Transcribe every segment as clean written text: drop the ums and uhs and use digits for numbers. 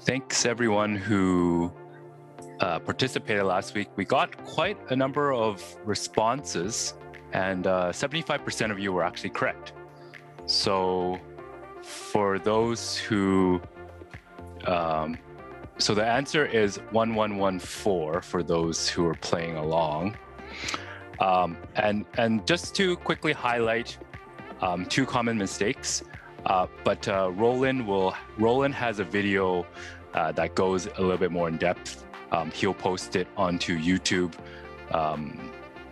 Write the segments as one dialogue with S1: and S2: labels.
S1: Thanks everyone who participated last week. We got quite a number of responses, and 75% of you were actually correct. So for those who, so the answer is 1114 for those who are playing along. And just to quickly highlight two common mistakes, but Roland has a video that goes a little bit more in depth. He'll post it onto YouTube,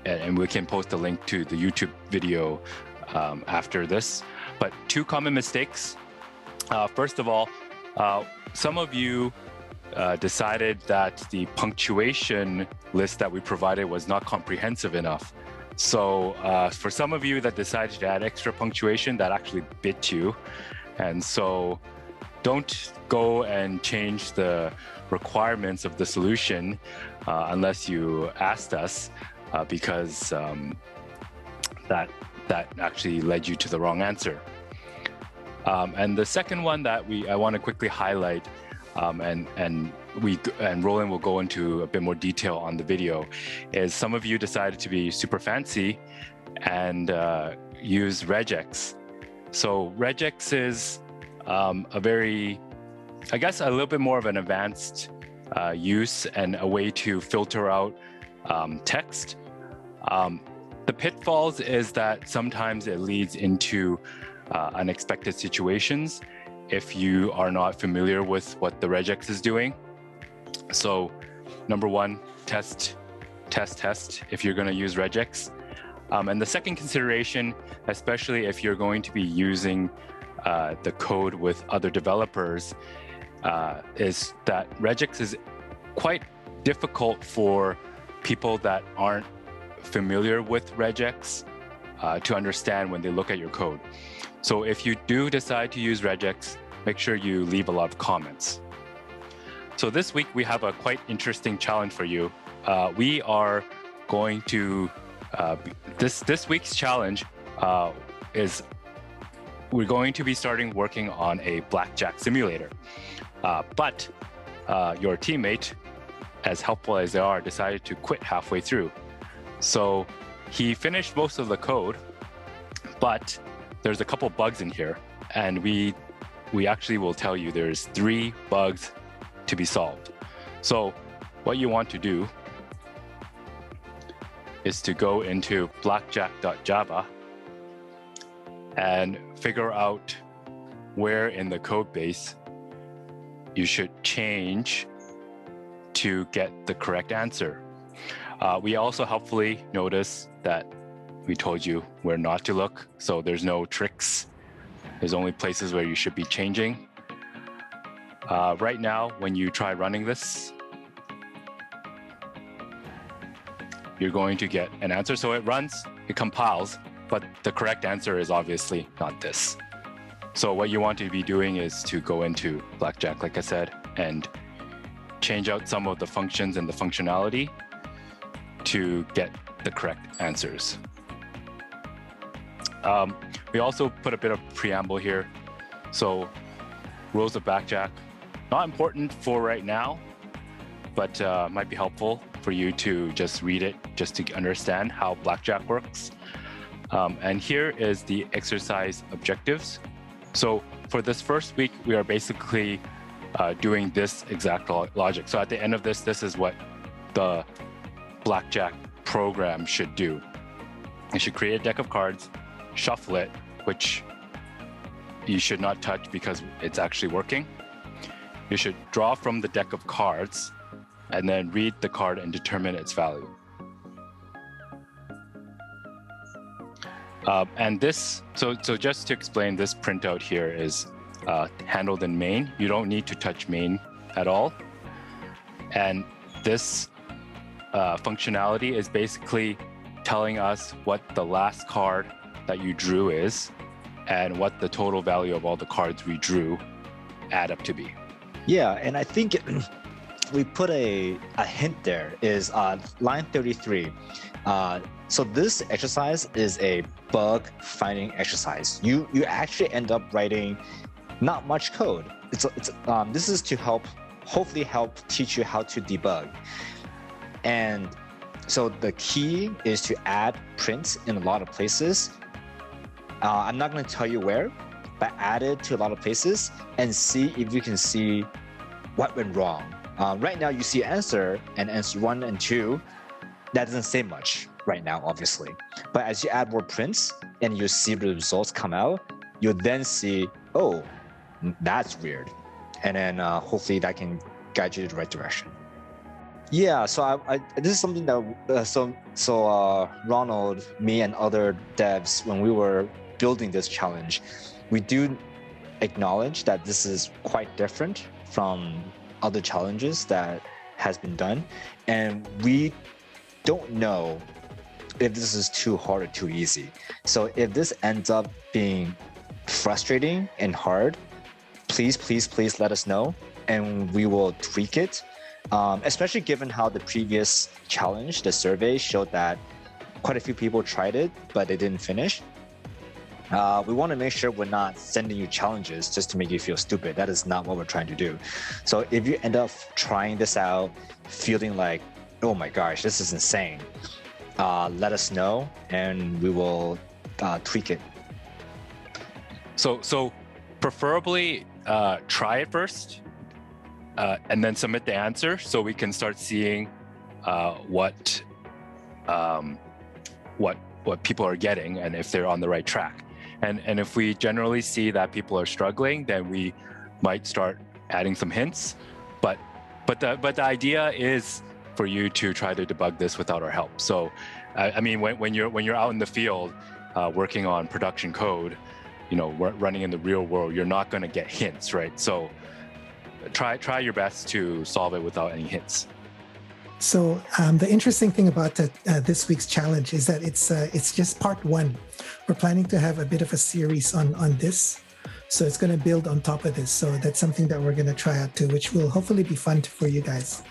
S1: and we can post a link to the YouTube video after this. But two common mistakes. First of all, some of you decided that the punctuation list that we provided was not comprehensive enough. So for some of you that decided to add extra punctuation, that actually bit you. And so don't go and change the requirements of the solution unless you asked us, because that actually led you to the wrong answer. And the second one that I want to quickly highlight, and Roland will go into a bit more detail on the video, is some of you decided to be super fancy and use Regex. So Regex is a very, I guess, a little bit more of an advanced use and a way to filter out text. The pitfalls is that sometimes it leads into unexpected situations if you are not familiar with what the Regex is doing. So number one, test if you're going to use Regex. And the second consideration, especially if you're going to be using the code with other developers, is that Regex is quite difficult for people that aren't familiar with Regex to understand when they look at your code. So if you do decide to use Regex, make sure you leave a lot of comments. So this week we have a quite interesting challenge for you. We are going to, this week's challenge is we're going to be starting working on a Blackjack simulator. But your teammate, as helpful as they are, decided to quit halfway through. So he finished most of the code, but there's a couple bugs in here, and we actually will tell you there's 3 bugs to be solved. So what you want to do is to go into blackjack.java and figure out where in the code base you should change to get the correct answer. We also helpfully notice that we told you where not to look, so there's no tricks. There's only places where you should be changing. Right now, when you try running this, you're going to get an answer. So it runs, it compiles, but the correct answer is obviously not this. So what you want to be doing is to go into Blackjack, like I said, and change out some of the functions and the functionality to get the correct answers. We also put a bit of preamble here. So rules of Blackjack, not important for right now, but might be helpful for you to just read it, just to understand how Blackjack works. And here is the exercise objectives. So for this first week, we are basically doing this exact logic. So at the end of this, this is what the Blackjack program should do. It should create a deck of cards, shuffle it, which you should not touch because it's actually working. You should draw from the deck of cards and then read the card and determine its value. And this, so just to explain, this printout here is handled in main. You don't need to touch main at all. And this functionality is basically telling us what the last card that you drew is and what the total value of all the cards we drew add up to be.
S2: Yeah, and I think we put a hint there is on line 33. So this exercise is a bug finding exercise. You actually end up writing not much code. This is to help hopefully help teach you how to debug. And so the key is to add prints in a lot of places. I'm not going to tell you where, but add it to a lot of places and see if you can see what went wrong. Right now you see answer and answer 1 and 2. That doesn't say much right now, obviously. But as you add more prints and you see the results come out, you'll then see, oh, that's weird. And then hopefully that can guide you in the right direction. Yeah, so this is something that Ronald, me, and other devs, when we were building this challenge, we do acknowledge that this is quite different from other challenges that has been done, and we don't know if this is too hard or too easy. So if this ends up being frustrating and hard, please let us know, and we will tweak it. Especially given how the previous challenge, the survey, showed that quite a few people tried it, but they didn't finish. We want to make sure we're not sending you challenges just to make you feel stupid. That is not what we're trying to do. So if you end up trying this out, feeling like, oh my gosh, this is insane, let us know and we will tweak it.
S1: So preferably try it first. And then submit the answer so we can start seeing what people are getting and if they're on the right track. And if we generally see that people are struggling, then we might start adding some hints. But the idea is for you to try to debug this without our help. So I mean, when you're out in the field working on production code, running in the real world, you're not going to get hints, right? So try your best to solve it without any hints.
S3: So the interesting thing about this week's challenge is that it's just part 1. We're planning to have a bit of a series on this. So it's going to build on top of this. So that's something that we're going to try out too, which will hopefully be fun for you guys.